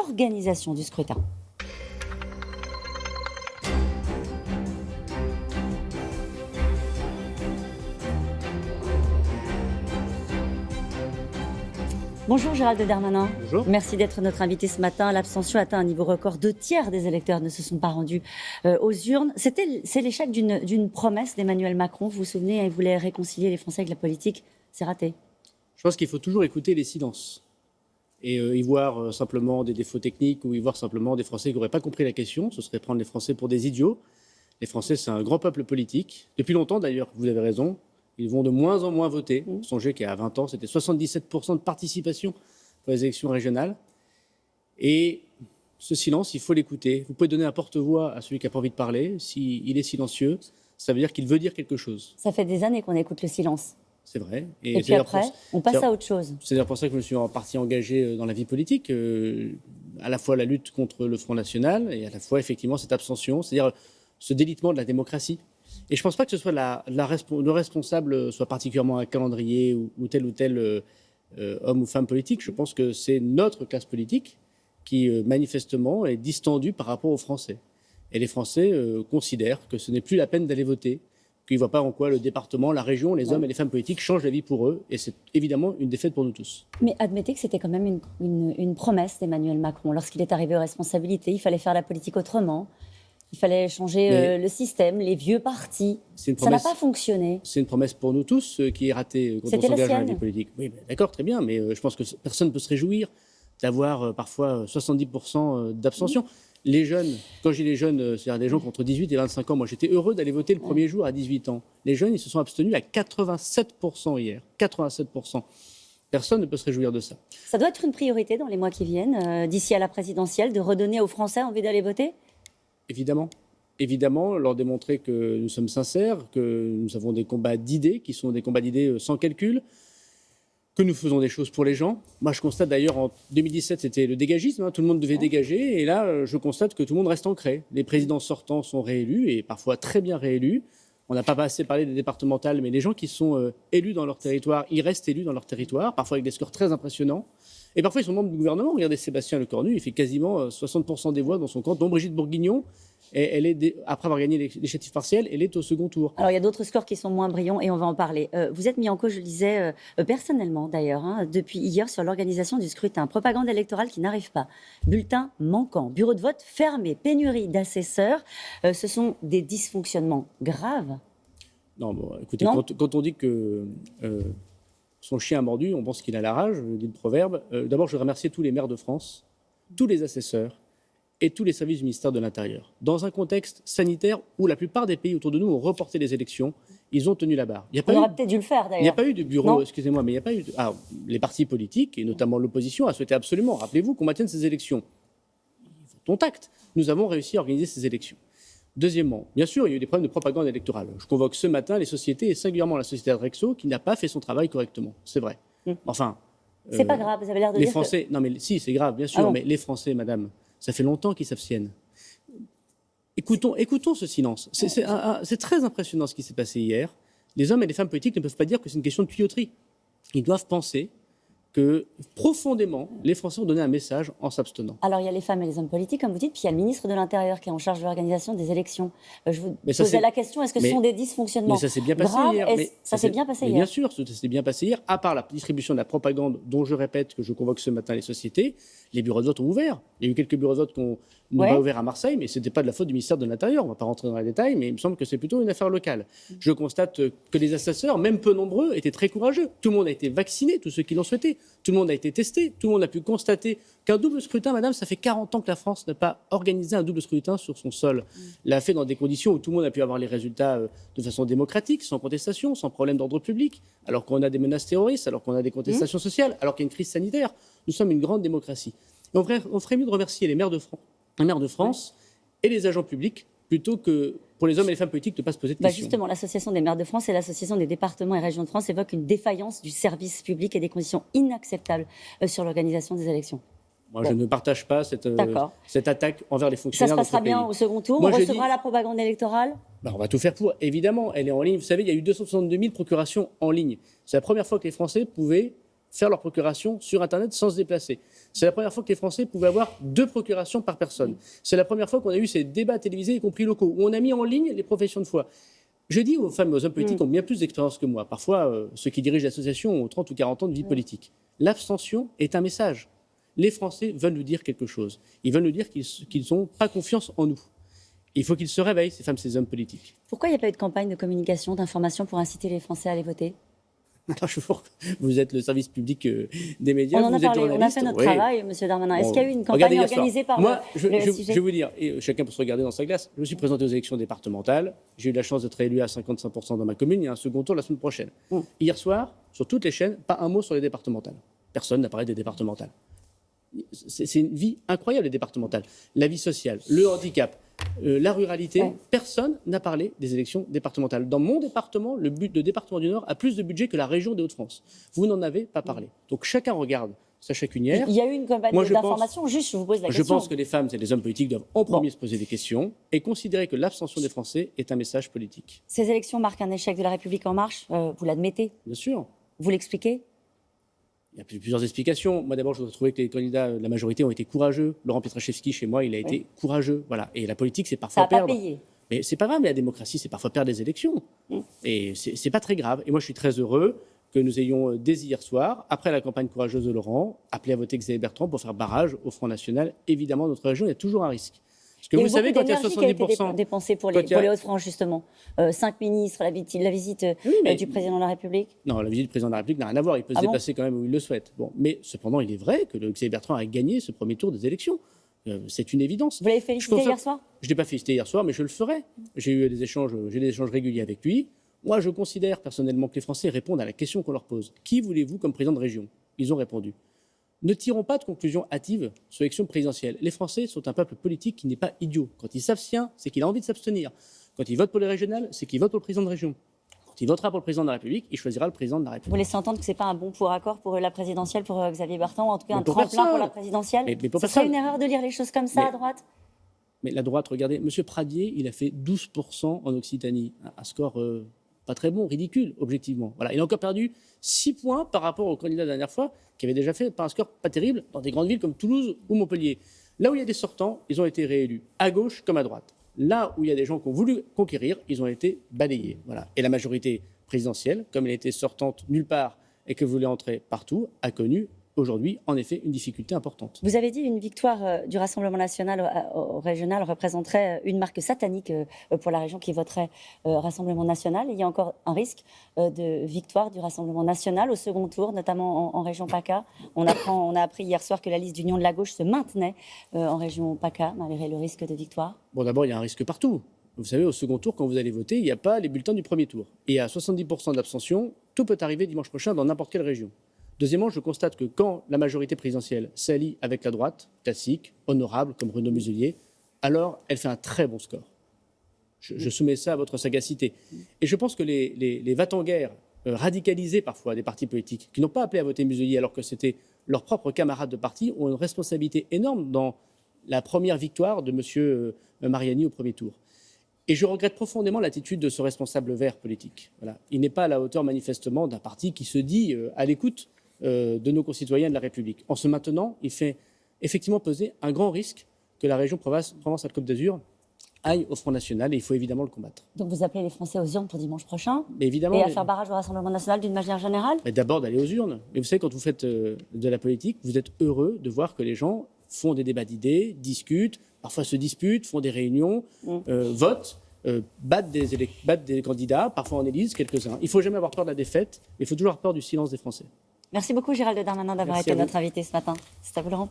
l'organisation du scrutin. Bonjour Gérald Darmanin. Bonjour. Merci d'être notre invité ce matin. L'abstention atteint un niveau record. 2/3 des électeurs ne se sont pas rendus aux urnes. C'est l'échec d'une promesse d'Emmanuel Macron. Vous vous souvenez, il voulait réconcilier les Français avec la politique. C'est raté. Je pense qu'il faut toujours écouter les silences et y voir simplement des défauts techniques ou y voir simplement des Français qui n'auraient pas compris la question. Ce serait prendre les Français pour des idiots. Les Français, c'est un grand peuple politique. Depuis longtemps, d'ailleurs, vous avez raison. Ils vont de moins en moins voter. Songez qu'il y a 20 ans, c'était 77% de participation pour les élections régionales. Et ce silence, il faut l'écouter. Vous pouvez donner un porte-voix à celui qui n'a pas envie de parler. S'il est silencieux, ça veut dire qu'il veut dire quelque chose. Ça fait des années qu'on écoute le silence. C'est vrai. Et puis après, on passe à autre chose. C'est d'ailleurs pour ça que je me suis en partie engagé dans la vie politique, à la fois la lutte contre le Front National et à la fois effectivement cette abstention, c'est-à-dire ce délitement de la démocratie. Et je ne pense pas que ce soit le responsable soit particulièrement un calendrier ou tel homme ou femme politique. Je pense que c'est notre classe politique qui manifestement est distendue par rapport aux Français. Et les Français considèrent que ce n'est plus la peine d'aller voter, qu'ils ne voient pas en quoi le département, la région, les hommes et les femmes politiques changent la vie pour eux. Et c'est évidemment une défaite pour nous tous. Mais admettez que c'était quand même une promesse d'Emmanuel Macron. Lorsqu'il est arrivé aux responsabilités, il fallait faire la politique autrement. Il fallait changer le système, les vieux partis. Ça n'a pas fonctionné. C'est une promesse pour nous tous qui est ratée quand on s'engage dans la vie politique. Oui, d'accord, très bien, mais je pense que personne ne peut se réjouir d'avoir parfois 70% d'abstention. Les jeunes, quand je dis les jeunes, c'est-à-dire des gens qui ont entre 18 et 25 ans, moi j'étais heureux d'aller voter le premier jour à 18 ans. Les jeunes, ils se sont abstenus à 87% hier. 87%. Personne ne peut se réjouir de ça. Ça doit être une priorité dans les mois qui viennent, d'ici à la présidentielle, de redonner aux Français envie d'aller voter ? Évidemment, leur démontrer que nous sommes sincères, que nous avons des combats d'idées, qui sont des combats d'idées sans calcul, que nous faisons des choses pour les gens. Moi, je constate d'ailleurs, en 2017, c'était le dégagisme, tout le monde devait dégager, et là, je constate que tout le monde reste ancré. Les présidents sortants sont réélus, et parfois très bien réélus. On n'a pas assez parlé des départementales, mais les gens qui sont élus dans leur territoire, ils restent élus dans leur territoire, parfois avec des scores très impressionnants. Et parfois, ils sont membres du gouvernement. Regardez Sébastien Lecornu, il fait quasiment 60% des voix dans son camp, dont Brigitte Bourguignon. Et après avoir gagné les législatives partielles, elle est au second tour. Alors, il y a d'autres scores qui sont moins brillants et on va en parler. Vous êtes mis en cause, je le disais, personnellement d'ailleurs, depuis hier sur l'organisation du scrutin. Propagande électorale qui n'arrive pas. Bulletins manquants, bureau de vote fermé, pénurie d'assesseurs. Ce sont des dysfonctionnements graves. Non, bon, écoutez, quand on dit que son chien a mordu, on pense qu'il a la rage, dit le proverbe. D'abord, je voudrais remercier tous les maires de France, tous les assesseurs et tous les services du ministère de l'Intérieur. Dans un contexte sanitaire où la plupart des pays autour de nous ont reporté les élections, ils ont tenu la barre. On aurait peut-être dû le faire, d'ailleurs. Il n'y a pas eu de bureau, excusez-moi, mais il n'y a pas eu de... Alors, les partis politiques, et notamment l'opposition, a souhaité absolument, rappelez-vous, qu'on maintienne ces élections. Contact. Nous avons réussi à organiser ces élections. Deuxièmement, bien sûr, il y a eu des problèmes de propagande électorale. Je convoque ce matin les sociétés, et singulièrement la société Adrexo, qui n'a pas fait son travail correctement. C'est vrai. Enfin... C'est pas grave, vous avez l'air de les dire Français, que... Non, mais si, c'est grave, bien sûr, mais les Français, madame, ça fait longtemps qu'ils s'abstiennent. Écoutons ce silence. C'est très impressionnant ce qui s'est passé hier. Les hommes et les femmes politiques ne peuvent pas dire que c'est une question de tuyauterie. Ils doivent penser que profondément, les Français ont donné un message en s'abstenant. Alors, il y a les femmes et les hommes politiques, comme vous dites, puis il y a le ministre de l'Intérieur qui est en charge de l'organisation des élections. Je vous posais la question, est-ce que ce sont des dysfonctionnements graves ? Mais ça s'est bien passé hier. Ça s'est bien passé hier. Bien sûr, ça s'est bien passé hier, à part la distribution de la propagande dont je répète que je convoque ce matin les sociétés. Les bureaux de vote ont ouvert. Il y a eu quelques bureaux de vote qu'on n'a pas ouverts à Marseille, mais ce n'était pas de la faute du ministère de l'Intérieur. On ne va pas rentrer dans les détails, mais il me semble que c'est plutôt une affaire locale. Je constate que les assesseurs, même peu nombreux, étaient très courageux. Tout le monde a été vacciné, tous ceux qui l'ont souhaité. Tout le monde a été testé. Tout le monde a pu constater qu'un double scrutin, madame, ça fait 40 ans que la France n'a pas organisé un double scrutin sur son sol. L'a fait dans des conditions où tout le monde a pu avoir les résultats de façon démocratique, sans contestation, sans problème d'ordre public, alors qu'on a des menaces terroristes, alors qu'on a des contestations sociales, alors qu'il y a une crise sanitaire. Nous sommes une grande démocratie. Et on ferait mieux de remercier les maires de France et les agents publics plutôt que pour les hommes et les femmes politiques de ne pas se poser de questions. Justement, l'Association des maires de France et l'Association des départements et régions de France évoquent une défaillance du service public et des conditions inacceptables sur l'organisation des élections. Moi, je ne partage pas cette attaque envers les fonctionnaires. Ça se passera bien au second tour. On recevra la propagande électorale. On va tout faire pour. Évidemment, elle est en ligne. Vous savez, il y a eu 262 000 procurations en ligne. C'est la première fois que les Français pouvaient faire leur procuration sur Internet sans se déplacer. C'est la première fois que les Français pouvaient avoir 2 procurations par personne. C'est la première fois qu'on a eu ces débats télévisés, y compris locaux, où on a mis en ligne les professions de foi. Je dis aux femmes et aux hommes politiques qui ont bien plus d'expérience que moi, parfois ceux qui dirigent l'association ont 30 ou 40 ans de vie politique. L'abstention est un message. Les Français veulent nous dire quelque chose. Ils veulent nous dire qu'ils n'ont pas confiance en nous. Il faut qu'ils se réveillent, ces femmes, ces hommes politiques. Pourquoi il n'y a pas eu de campagne de communication, d'information pour inciter les Français à aller voter? Alors, vous êtes le service public des médias, on en a vous êtes parlé, journaliste. on a fait notre travail, M. Darmanin. Est-ce qu'il y a eu une campagne Regardez organisée par Moi, le je sujet? vais vous dire, et chacun peut se regarder dans sa glace, je me suis présenté aux élections départementales, j'ai eu la chance d'être élu à 55% dans ma commune, il y a un second tour la semaine prochaine. Hier soir, sur toutes les chaînes, pas un mot sur les départementales. Personne n'a parlé des départementales. C'est une vie incroyable, les départementales. La vie sociale, le handicap, la ruralité, personne n'a parlé des élections départementales. Dans mon département, le département du Nord a plus de budget que la région des Hauts-de-France. Vous n'en avez pas parlé. Donc chacun regarde sa chacunière. Il y a eu une campagne d'information, juste je vous pose la question. Je pense que les femmes et les hommes politiques doivent en premier se poser des questions et considérer que l'abstention des Français est un message politique. Ces élections marquent un échec de la République en marche, vous l'admettez? Bien sûr. Vous l'expliquez? Il y a plusieurs explications. Moi, d'abord, je voudrais trouver que les candidats de la majorité ont été courageux. Laurent Pietraszewski, chez moi, il a été courageux. Voilà. Et la politique, c'est parfois perdre. Ça n'a pas payé. Mais c'est pas grave, mais la démocratie, c'est parfois perdre des élections. Et c'est pas très grave. Et moi, je suis très heureux que nous ayons, dès hier soir, après la campagne courageuse de Laurent, appelé à voter Xavier Bertrand pour faire barrage au Front National. Évidemment, dans notre région, il y a toujours un risque. Parce que vous savez, quand il y a 70% dépensé pour les Hauts-de-France, justement. 5 ministres, la visite du président de la République. Non, la visite du président de la République n'a rien à voir. Il peut se déplacer quand même où il le souhaite. Bon, mais cependant, il est vrai que Xavier Bertrand a gagné ce premier tour des élections. C'est une évidence. Vous l'avez félicité hier soir? Je ne l'ai pas félicité hier soir, mais je le ferai. J'ai des échanges réguliers avec lui. Moi, je considère personnellement que les Français répondent à la question qu'on leur pose. Qui voulez-vous comme président de région? Ils ont répondu. Ne tirons pas de conclusions hâtives sur l'élection présidentielle. Les Français sont un peuple politique qui n'est pas idiot. Quand il s'abstient, c'est qu'il a envie de s'abstenir. Quand il vote pour les régionales, c'est qu'il vote pour le président de région. Quand il votera pour le président de la République, il choisira le président de la République. Vous laissez entendre que ce n'est pas un bon pour accord pour la présidentielle, pour Xavier Bertrand, ou en tout cas un tremplin pour la présidentielle? Ce serait une erreur de lire les choses comme ça à droite? Mais la droite, regardez, M. Pradier, il a fait 12% en Occitanie. Un score pas très bon, ridicule, objectivement. Voilà. Il a encore perdu 6 points par rapport au candidat de la dernière fois, qui avait déjà fait un score pas terrible dans des grandes villes comme Toulouse ou Montpellier. Là où il y a des sortants, ils ont été réélus, à gauche comme à droite. Là où il y a des gens qui ont voulu conquérir, ils ont été balayés. Voilà. Et la majorité présidentielle, comme elle était sortante nulle part et que voulait entrer partout, a connu aujourd'hui, en effet, une difficulté importante. Vous avez dit une victoire du Rassemblement national au régional représenterait une marque satanique pour la région qui voterait Rassemblement national. Il y a encore un risque de victoire du Rassemblement national au second tour, notamment en région PACA. On a appris hier soir que la liste d'Union de la gauche se maintenait en région PACA, malgré le risque de victoire. Bon, d'abord, il y a un risque partout. Vous savez, au second tour, quand vous allez voter, il n'y a pas les bulletins du premier tour. Et à 70% d'abstention, tout peut arriver dimanche prochain dans n'importe quelle région. Deuxièmement, je constate que quand la majorité présidentielle s'allie avec la droite, classique, honorable, comme Renaud Muselier, alors elle fait un très bon score. Je soumets ça à votre sagacité. Et je pense que les va-t-en-guerre radicalisés parfois des partis politiques, qui n'ont pas appelé à voter Muselier alors que c'était leurs propres camarades de parti, ont une responsabilité énorme dans la première victoire de M. Mariani au premier tour. Et je regrette profondément l'attitude de ce responsable vert politique. Voilà. Il n'est pas à la hauteur manifestement d'un parti qui se dit à l'écoute de nos concitoyens de la République. En se maintenant, il fait effectivement peser un grand risque que la région Provence-Alpes-Côte d'Azur aille au Front National, et il faut évidemment le combattre. Donc vous appelez les Français aux urnes pour dimanche prochain, évidemment, et à faire barrage au Rassemblement national d'une manière générale? D'abord d'aller aux urnes. Mais vous savez, quand vous faites de la politique, vous êtes heureux de voir que les gens font des débats d'idées, discutent, parfois se disputent, font des réunions, votent, battent des candidats, parfois en élisent quelques-uns. Il ne faut jamais avoir peur de la défaite, mais il faut toujours avoir peur du silence des Français. Merci beaucoup Gérald Darmanin d'avoir été notre invité ce matin. C'est à vous Laurent.